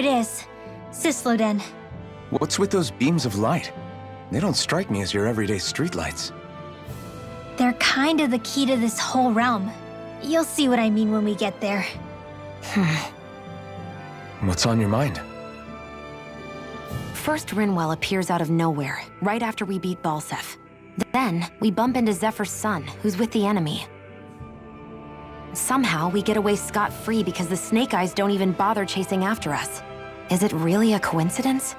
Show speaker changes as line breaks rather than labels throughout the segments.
it is. Cisloden.
What's with those beams of light? They don't strike me as your everyday streetlights.
They're kind of the key to this whole realm. You'll see what I mean when we get there.
What's on your mind?
First, Rinwell appears out of nowhere, right after we beat Balseph. Then, we bump into Zephyr's son, who's with the enemy. Somehow, we get away scot-free because the Snake Eyes don't even bother chasing after us. Is it really a coincidence?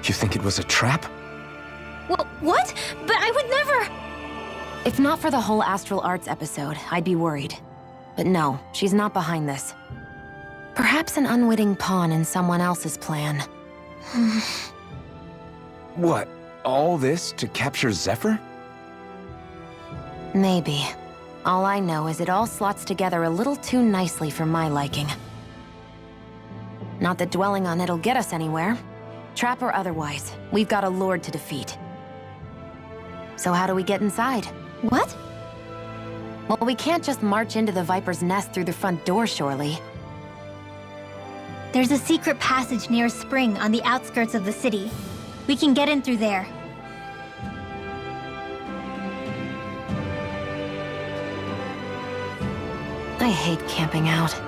You think it was a trap?
What? But I would never...
If not for the whole Astral Arts episode, I'd be worried. But no, she's not behind this. Perhaps an unwitting pawn in someone else's plan.
What? All this to capture Zephyr?
Maybe. All I know is it all slots together a little too nicely for my liking. Not that dwelling on it'll get us anywhere. Trap or otherwise, we've got a lord to defeat. So how do we get inside?
What?
Well, we can't just march into the Viper's nest through the front door, surely.
There's a secret passage near a spring on the outskirts of the city. We can get in through there.
I hate camping out.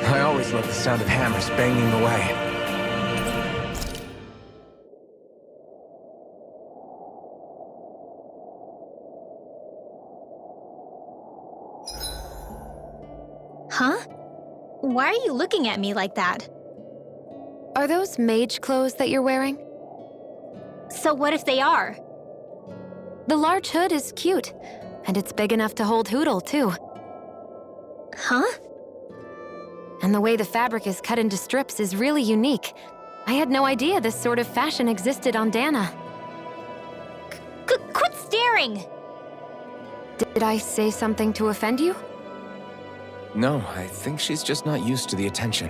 I always love the sound of hammers banging away.
Huh? Why are you looking at me like that?
Are those mage clothes that you're wearing?
So what if they are?
The large hood is cute, and it's big enough to hold Hootle, too.
Huh?
And the way the fabric is cut into strips is really unique. I had no idea this sort of fashion existed on Dana.
Quit staring!
Did I say something to offend you?
No, I think she's just not used to the attention.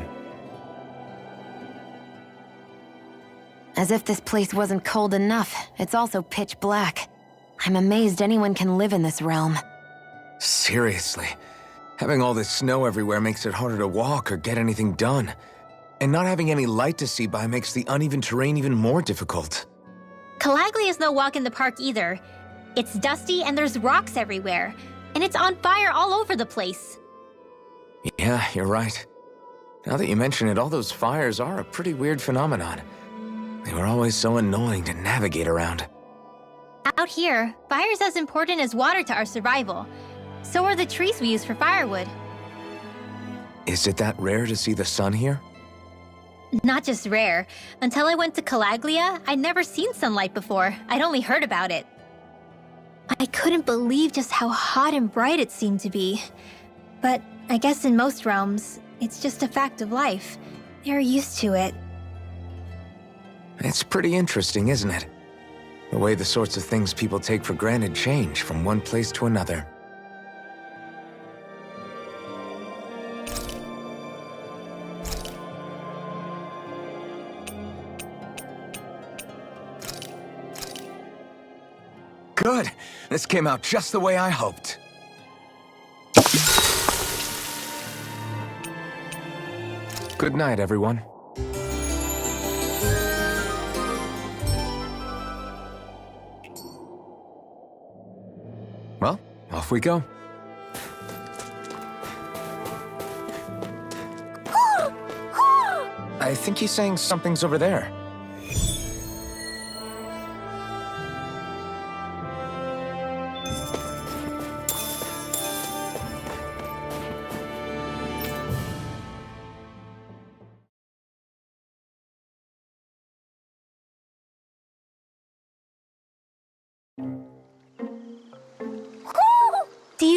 As if this place wasn't cold enough, it's also pitch black. I'm amazed anyone can live in this realm.
Seriously. Having all this snow everywhere makes it harder to walk or get anything done. And not having any light to see by makes the uneven terrain even more difficult.
Calaglia is no walk in the park either. It's dusty and there's rocks everywhere. And it's on fire all over the place.
Yeah, you're right. Now that you mention it, all those fires are a pretty weird phenomenon. They were always so annoying to navigate around.
Out here, fire's as important as water to our survival. So are the trees we use for firewood.
Is it that rare to see the sun here?
Not just rare. Until I went to Calaglia, I'd never seen sunlight before. I'd only heard about it. I couldn't believe just how hot and bright it seemed to be. But I guess in most realms, it's just a fact of life. They're used to it.
It's pretty interesting, isn't it? The way the sorts of things people take for granted change from one place to another. Good. This came out just the way I hoped. Good night, everyone. Well, off we go. I think he's saying something's over there.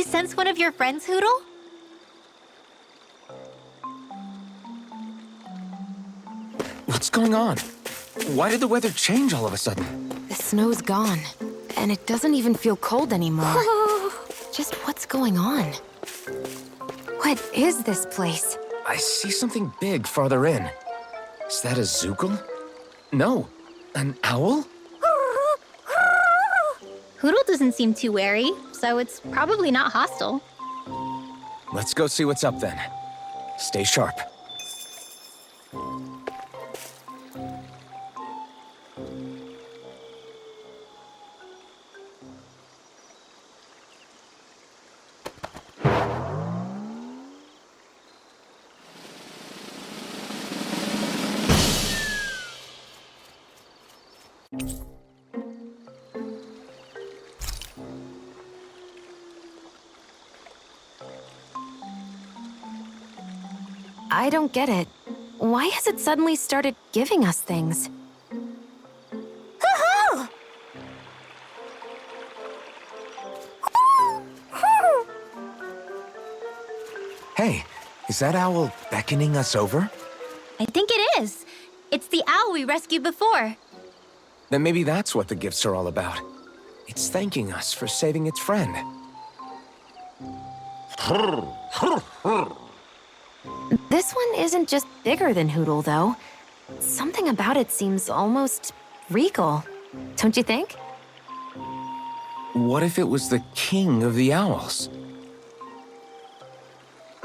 sense one of your friends, Hootle?
What's going on? Why did the weather change all of a sudden?
The snow's gone, and it doesn't even feel cold anymore. Just what's going on? What is this place?
I see something big farther in. Is that a Zoogle? No, an owl?
Hootle doesn't seem too wary, so it's probably not hostile.
Let's go see what's up then. Stay sharp.
I don't get it. Why has it suddenly started giving us things?
Hey, is that owl beckoning us over?
I think it is. It's the owl we rescued before.
Then maybe that's what the gifts are all about. It's thanking us for saving its friend.
This one isn't just bigger than Hootle, though. Something about it seems almost regal. Don't you think?
What if it was the king of the owls?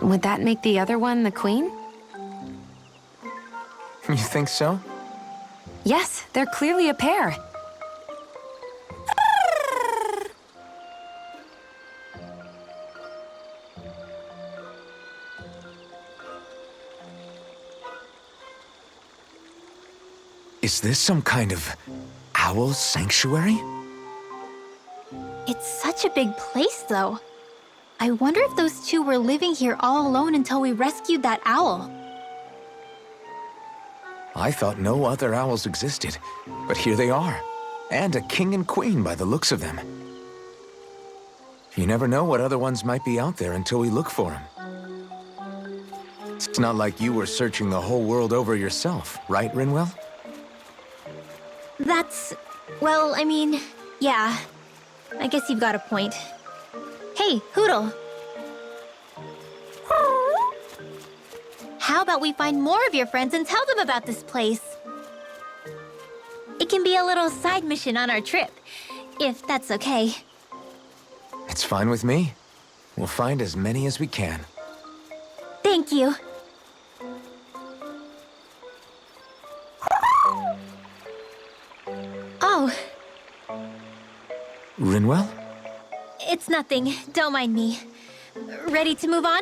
Would that make the other one the queen?
You think so?
Yes, they're clearly a pair.
Is this some kind of owl sanctuary?
It's such a big place, though. I wonder if those two were living here all alone until we rescued that owl.
I thought no other owls existed, but here they are. And a king and queen by the looks of them. You never know what other ones might be out there until we look for them. It's not like you were searching the whole world over yourself, right, Rinwell?
Well, I mean, yeah. I guess you've got a point. Hey, Hootle. How about we find more of your friends and tell them about this place? It can be a little side mission on our trip, if that's okay.
It's fine with me. We'll find as many as we can.
Thank you. Oh,
Rinwell?
it's nothing. Don't mind me. Ready to move on?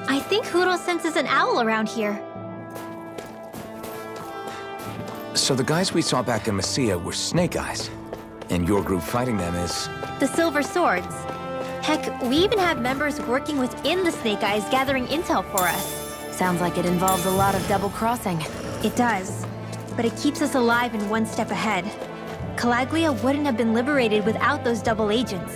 I think Hootle senses an owl around here.
So the guys we saw back in Messia were Snake Eyes, and your group fighting them is...
The Silver Swords. Heck, we even have members working within the Snake Eyes gathering intel for us.
Sounds like it involves a lot of double-crossing.
It does, but it keeps us alive and one step ahead. Calaglia wouldn't have been liberated without those double agents.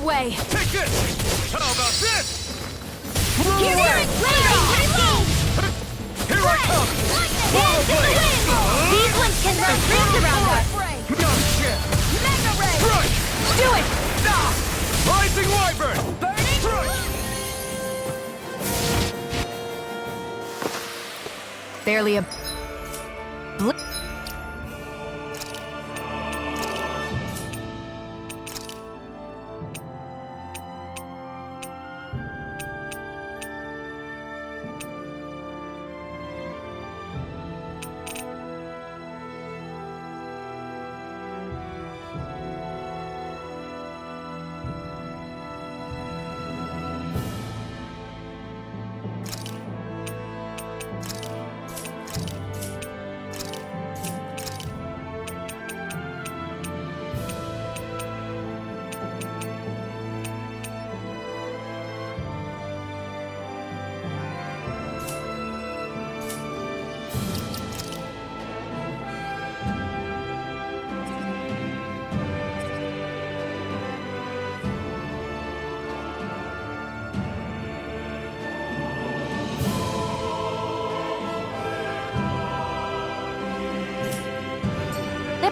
Way.
Take this! How about this?
Here
I come! Whoa, blade!
These ones can run rings around us!
No shit!
Mega Ray!
Right!
Do it!
Rising Wyvern!
Burning!
Barely a...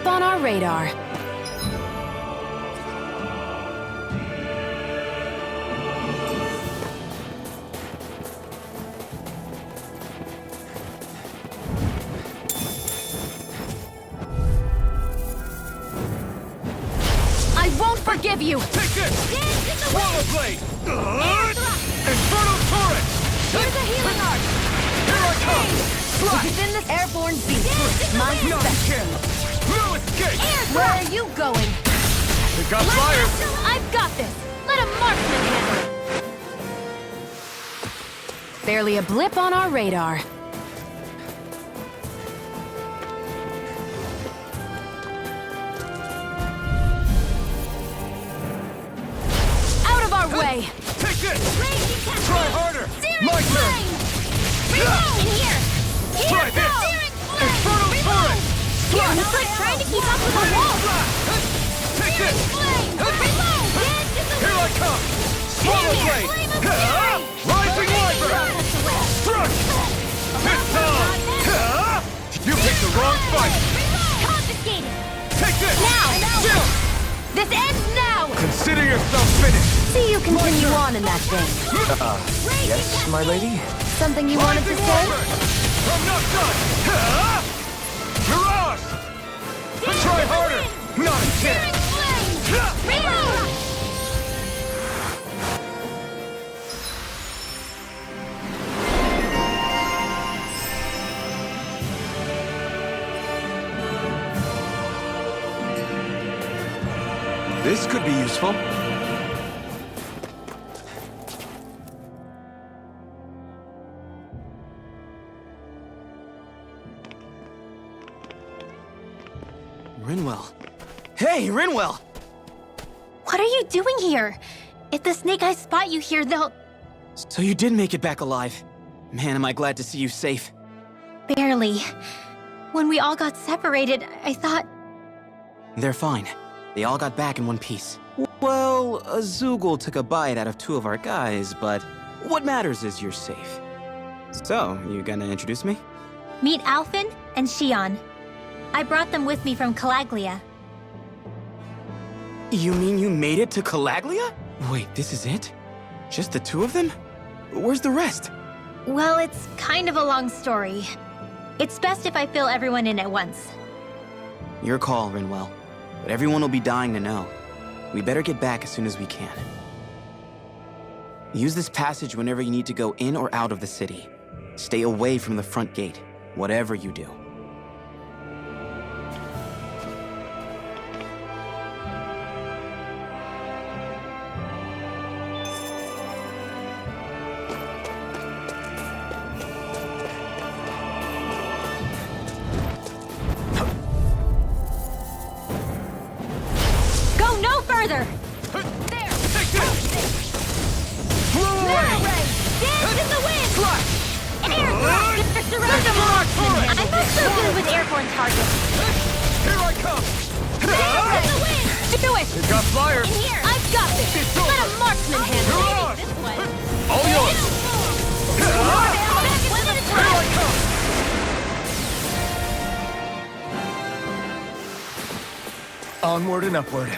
on our radar. I won't forgive you!
Take this! Swallow Blade! Infernal Torrent!
Here's a healing art!
Here I come! Slash!
Within this airborne beast, my
No
special.
chance! No escape!
Where are you going?
Pick up fire!
I've got this! Let a marksman handle it!
Barely a blip on our radar. Out of our way!
Take this!
Raging Cascade!
Try harder!
Searing
My turn!
Flame! Reload! In here!
Try
Here!
this!
Searing Flame!
Infernal Torrent!
Here, it's like trying to keep up with a wall!
Take this!
Flame! Reload!
Here I come! Swallow Blade!
Flame of Fury!
Rising Wyvern! Thrust! This time! You picked the wrong fight!
Confiscated!
Take this!
Now!
Chill!
This ends now!
Consider yourself finished!
See you continue on in that vein.
Yes, my lady?
Something you wanted to
Rising
say?
Wyvern! I'm not done! Mirage! Try harder! Not a chance!
Reload!
This could be useful.
Rinwell. Hey, Rinwell!
What are you doing here? If the Snake Eyes spot you here, they'll...
So you did make it back alive. Man, am I glad to see you safe.
Barely. When we all got separated, I thought...
They're fine. They all got back in one piece. Well, a Zoogle took a bite out of 2 of our guys, but what matters is you're safe. So, you gonna introduce me?
Meet Alphen and Shionne. I brought them with me from Calaglia.
You mean you made it to Calaglia? Wait, this is it? Just the 2 of them? Where's the rest?
Well, it's kind of a long story. It's best if I fill everyone in at once.
Your call, Rinwell. But everyone will be dying to know. We better get back as soon as we can. Use this passage whenever you need to go in or out of the city. Stay away from the front gate, whatever you do.
Go no further!
There! Take this!
Dance in the wind!
Slash!
They're surrounding me! I'm not so good with airborne targets.
Here I come!
Dance in the wind! Do it!
He's got flyers!
In here! I've got this!
It's
Let
over.
a marksman handle
You're
it!
on.
This one.
All yours!
One at a
Here I
time!
come!
Onward and upward.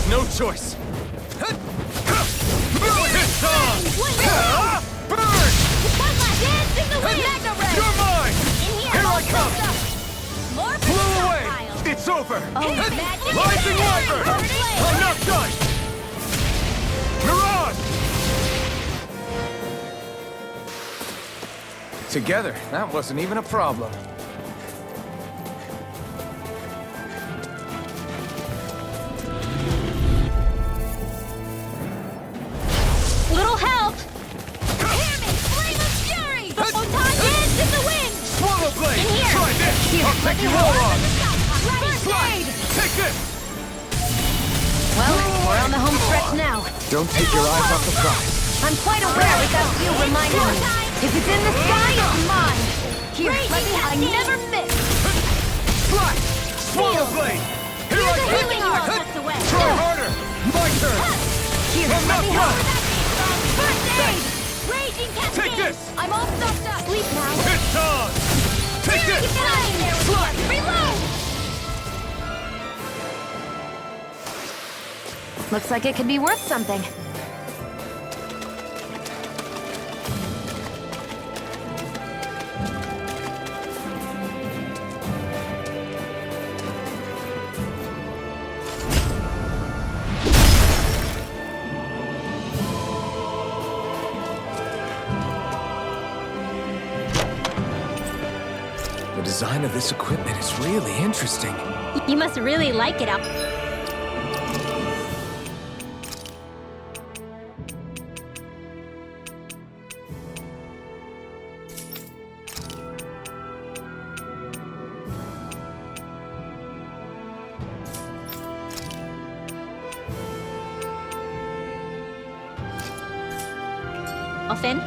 No choice! It's on! Burn!
One last dance in the wind!
You're mine!
In here!
Here I come!
More for
Blew
the
away!
stockpile.
It's over!
Magic
Rising Wyvern! I'm not done! Mirage!
Together, that wasn't even a problem.
Little help! Hear me! Flame of fury! Photon dance in the wind!
Swallow blade!
In here!
Try this!
Here,
I'll
let
take
me
you all on!
First aid!
Take this!
Well, we're on the home stretch now.
Don't take your eyes off the prize.
I'm quite aware without you reminding me. If it's in the sky, it's mine. Here, let me. I never miss.
Slash! Swallow blade! Here I come!
Healing all slipped away.
Try harder! My turn!
Here,
I'm
let
not
me
done!
help.
First aid! Raging cascade!
Take this!
I'm all stopped up. Sleep now.
It's on! Take this!
Slash! Reload!
Looks like it could be worth something.
The design of this equipment is really interesting.
You must really like it, Alphen?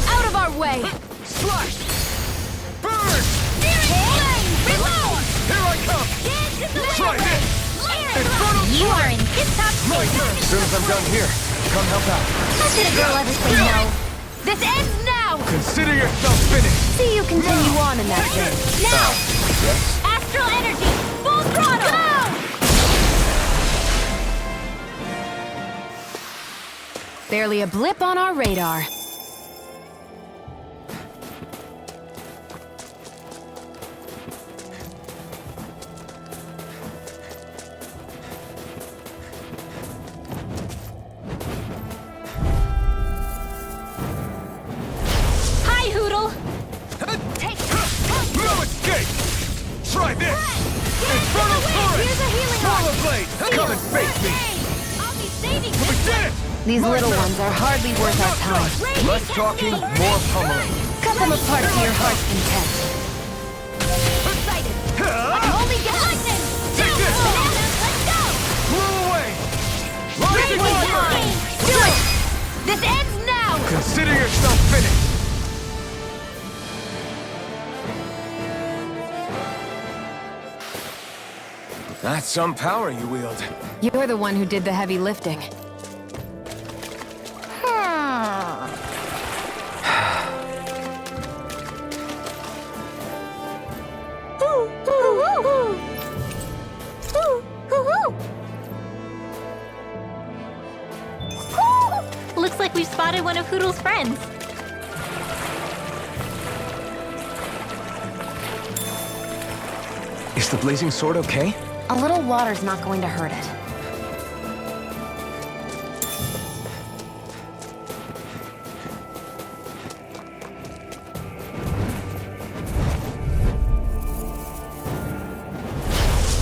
Out of our way.
Slash! Burn!
Reload!
Here I come! Try this! Infernal
You are in tip-top
My
shape.
turn!
As soon as I'm done here, come help out.
How could a girl ever say no?
This ends now.
Consider yourself finished!
See you continue on in that vein.
Now!
Yes?
Astral energy! Full throttle! Go!
Barely a blip on our radar.
Swallow blade! Come and face me!
I'll be saving
We did it!
These little ones are hardly worth our time.
Less talking, more pummeling.
Cut them apart to your heart's content.
excited.
Ha!
Only get lightning.
Take this!
Let's go.
Blow away! Rising fire!
Do it. This ends now.
Consider yourself finished!
That's some power you wield.
You're the one who did the heavy lifting.
Looks like we've spotted one of Hootle's friends.
Is the blazing sword okay?
A little water's not going to hurt it.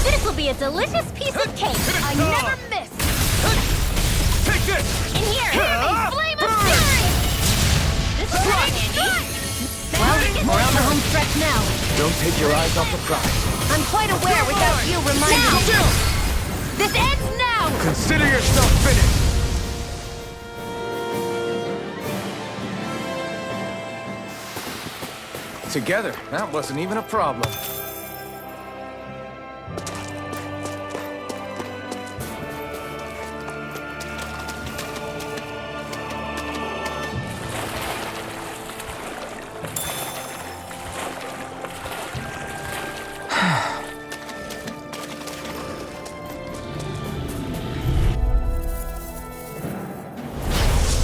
This will be a delicious piece of cake. I never miss.
Take this!
In here, a flame of fury. This is handy.
Well, we're on the home stretch now.
Don't take your eyes off the prize.
I'm quite aware without you reminding me.
Still!
This ends now.
Consider yourself finished!
Together, that wasn't even a problem.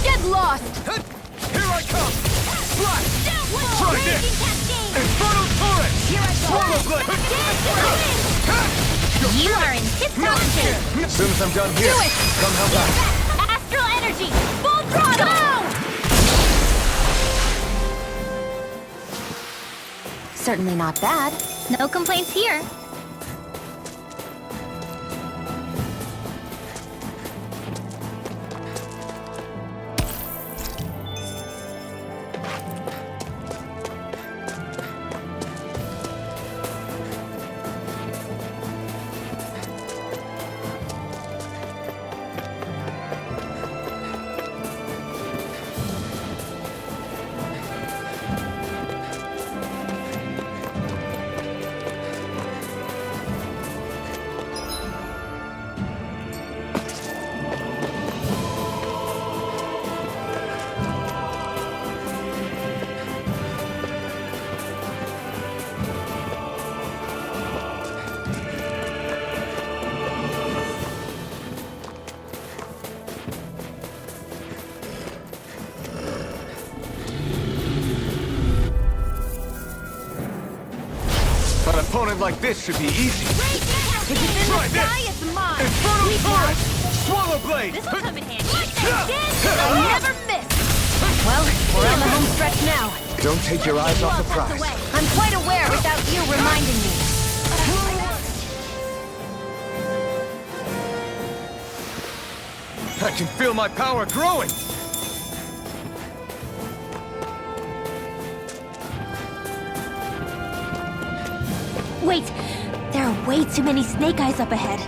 Get lost!
Here I come! Slash! Try this! Infernal Torrent!
Here I go.
Swallow blade!
You are in tip-top shape.
As soon as I'm done here,
Do it!
come help out.
Astral energy, full throttle.
Certainly not bad.
No complaints here.
An opponent like this should be easy.
Try this!
It's mine.
Infernal Torrent! Swallow blade!
This will come in handy. I never miss.
Well, we're on the home stretch now.
Don't take your eyes off the prize.
I'm quite aware without you reminding me.
I can feel my power growing!
Wait, there are way too many snake eyes up ahead.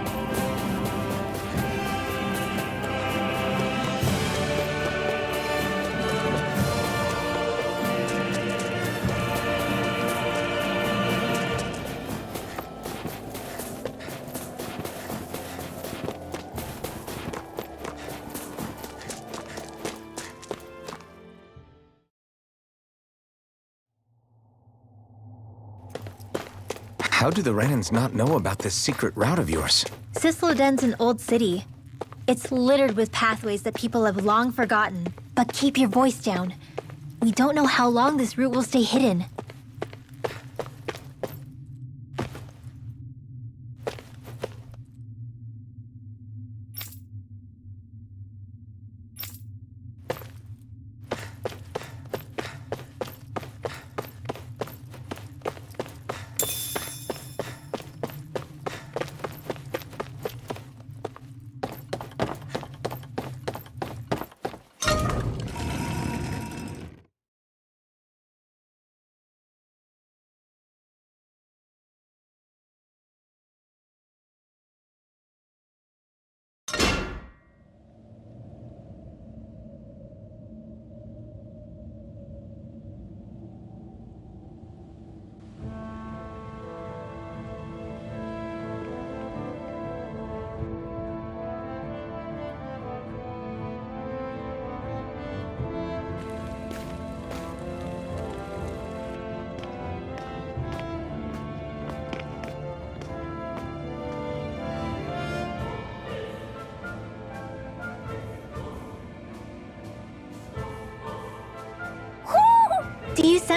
How do the Renans not know about this secret route of yours?
Cisloden's an old city. It's littered with pathways that people have long forgotten. But keep your voice down. We don't know how long this route will stay hidden.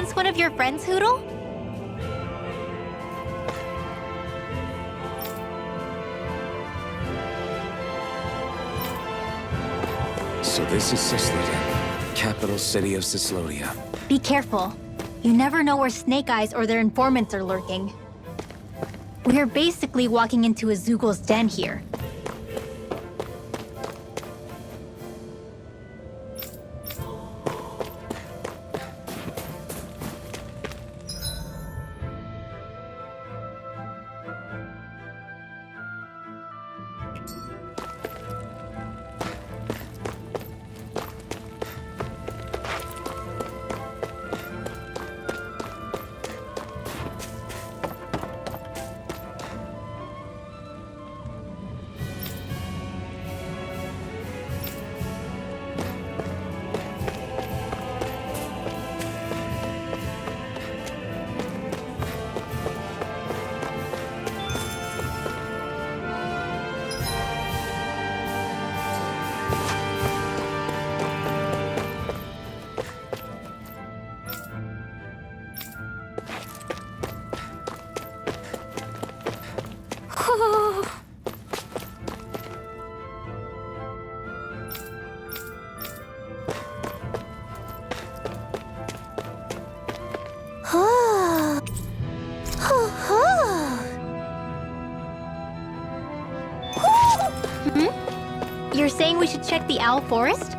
chance one of your friends, Hootle?
So this is Cislodia, capital city of Cislodia.
Be careful. You never know where Snake Eyes or their informants are lurking. We're basically walking into a Zeugel's den here. You're saying we should check the Owl Forest?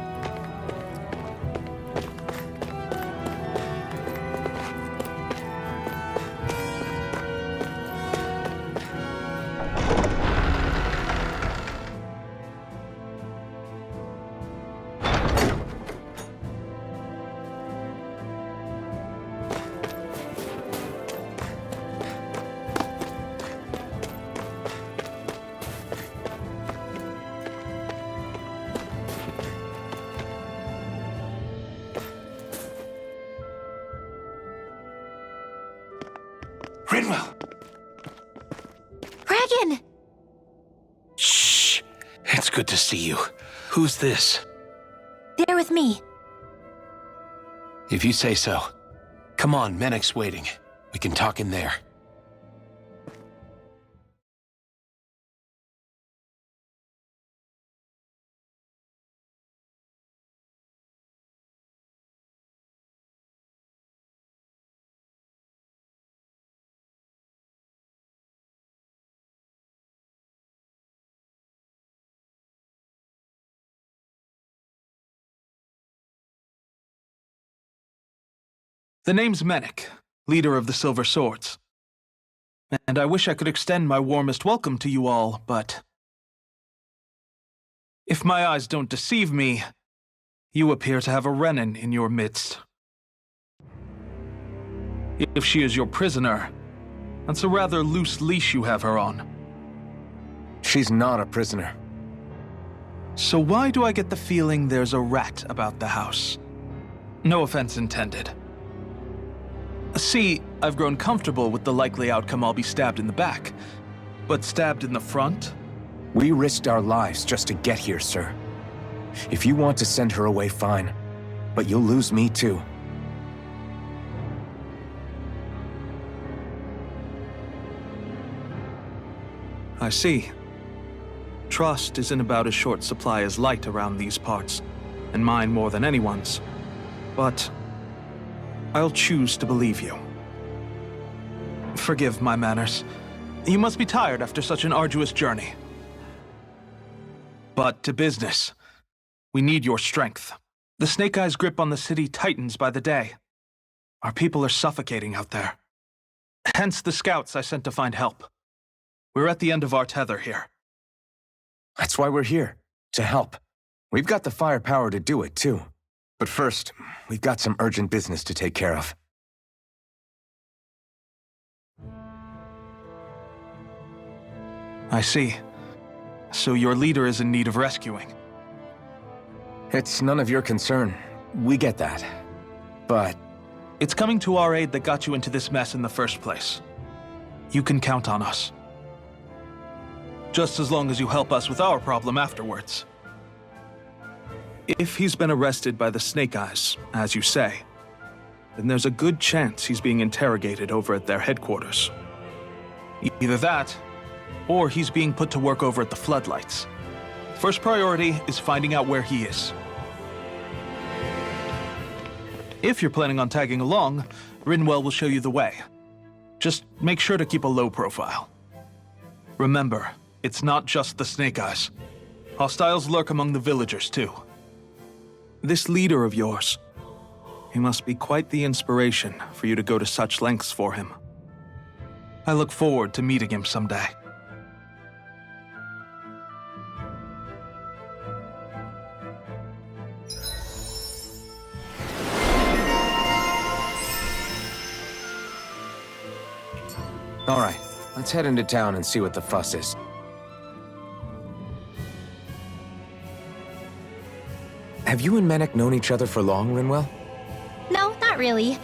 Rinwell!
Dragon!
Shh! It's good to see you. Who's this?
They're with me.
If you say so. Come on, Menek's waiting. We can talk in there.
The name's Menek, leader of the Silver Swords. And I wish I could extend my warmest welcome to you all, but if my eyes don't deceive me, you appear to have a Renin in your midst. If she is your prisoner, that's a rather loose leash you have her on.
She's not a prisoner.
So why do I get the feeling there's a rat about the house? No offense intended. See, I've grown comfortable with the likely outcome I'll be stabbed in the back. But stabbed in the front?
We risked our lives just to get here, sir. If you want to send her away, fine. But you'll lose me too.
I see. Trust is in about as short supply as light around these parts, and mine more than anyone's. But I'll choose to believe you. Forgive my manners. You must be tired after such an arduous journey. But to business. We need your strength. The Snake Eyes' grip on the city tightens by the day. Our people are suffocating out there. Hence the scouts I sent to find help. We're at the end of our tether here.
That's why we're here, to help. We've got the firepower to do it, too. But first, we've got some urgent business to take care of.
I see. So your leader is in need of rescuing.
It's none of your concern. We get that. But
it's coming to our aid that got you into this mess in the first place. You can count on us. Just as long as you help us with our problem afterwards. If he's been arrested by the Snake Eyes, as you say, then there's a good chance he's being interrogated over at their headquarters. Either that, or he's being put to work over at the Floodlights. First priority is finding out where he is. If you're planning on tagging along, Rinwell will show you the way. Just make sure to keep a low profile. Remember, it's not just the Snake Eyes. Hostiles lurk among the villagers, too. This leader of yours, he must be quite the inspiration for you to go to such lengths for him. I look forward to meeting him someday.
All right, let's head into town and see what the fuss is. Have you and Menek known each other for long, Rinwell?
No, not really.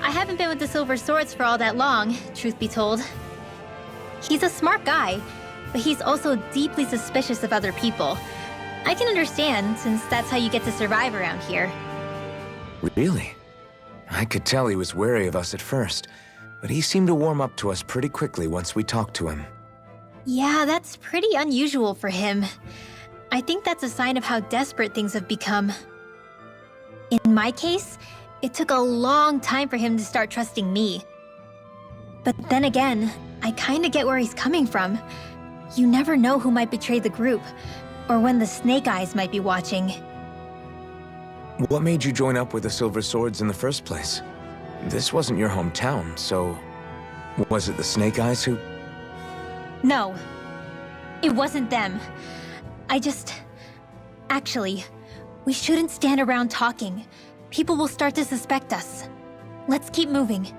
I haven't been with the Silver Swords for all that long, truth be told. He's a smart guy, but he's also deeply suspicious of other people. I can understand, since that's how you get to survive around here.
Really? I could tell he was wary of us at first, but he seemed to warm up to us pretty quickly once we talked to him.
Yeah, that's pretty unusual for him. I think that's a sign of how desperate things have become. In my case, it took a long time for him to start trusting me. But then again, I kinda get where he's coming from. You never know who might betray the group, or when the Snake Eyes might be watching.
What made you join up with the Silver Swords in the first place? This wasn't your hometown, so... Was it the Snake Eyes who...
No, it wasn't them. Actually, we shouldn't stand around talking. People will start to suspect us. Let's keep moving.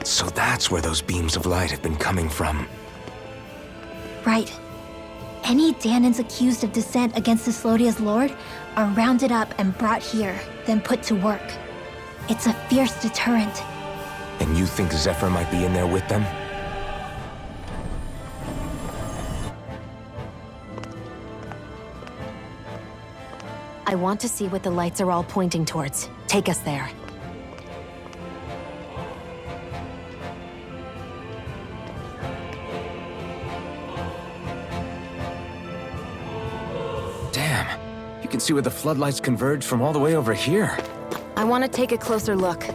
So that's where those beams of light have been coming from.
Right. Any Danans accused of dissent against Islodia's lord are rounded up and brought here, then put to work. It's a fierce deterrent.
And you think Zephyr might be in there with them?
I want to see what the lights are all pointing towards. Take us there.
Damn, you can see where the floodlights converge from all the way over here.
I want to take a closer look.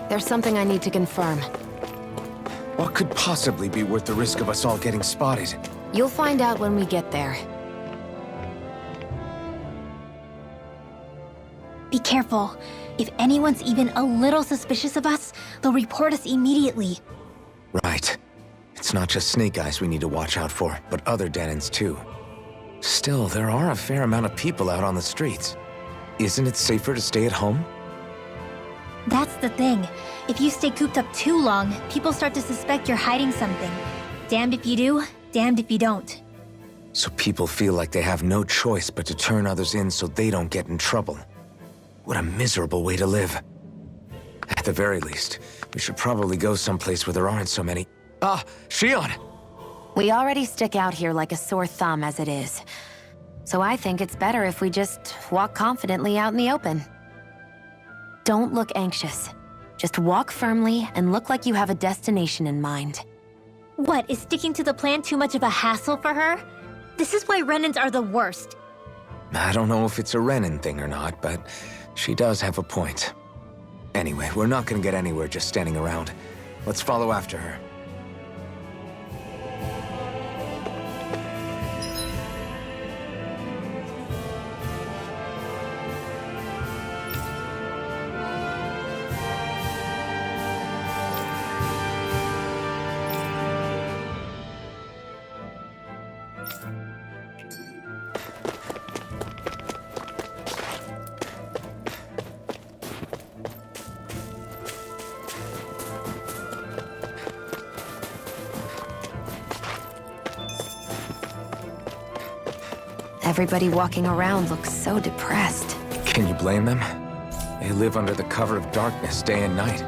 There's something I need to confirm.
What could possibly be worth the risk of us all getting spotted?
You'll find out when we get there.
Be careful. If anyone's even a little suspicious of us, they'll report us immediately.
Right. It's not just Snake Eyes we need to watch out for, but other Danans too. Still, there are a fair amount of people out on the streets. Isn't it safer to stay at home?
That's the thing. If you stay cooped up too long, people start to suspect you're hiding something. Damned if you do, damned if you don't.
So people feel like they have no choice but to turn others in so they don't get in trouble. What a miserable way to live. At the very least, we should probably go someplace where there aren't so many... Ah, Shionne!
We already stick out here like a sore thumb as it is. So I think it's better if we just walk confidently out in the open. Don't look anxious. Just walk firmly and look like you have a destination in mind.
What, is sticking to the plan too much of a hassle for her? This is why Renans are the worst.
I don't know if it's a Renan thing or not, but she does have a point. Anyway, we're not gonna get anywhere just standing around. Let's follow after her.
Everybody walking around looks so depressed.
Can you blame them? They live under the cover of darkness day and night.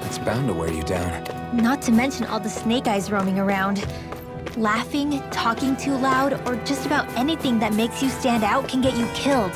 It's bound to wear you down.
Not to mention all the snake eyes roaming around. Laughing, talking too loud, or just about anything that makes you stand out can get you killed.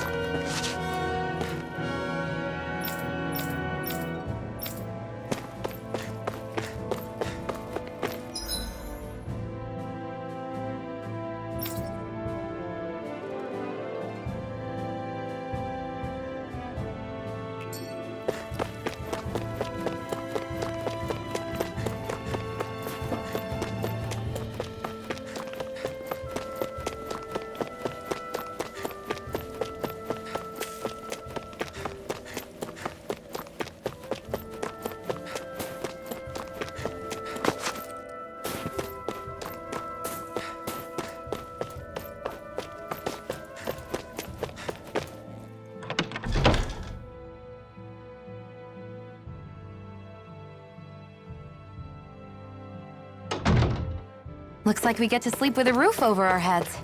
Looks like we get to sleep with a roof over our heads.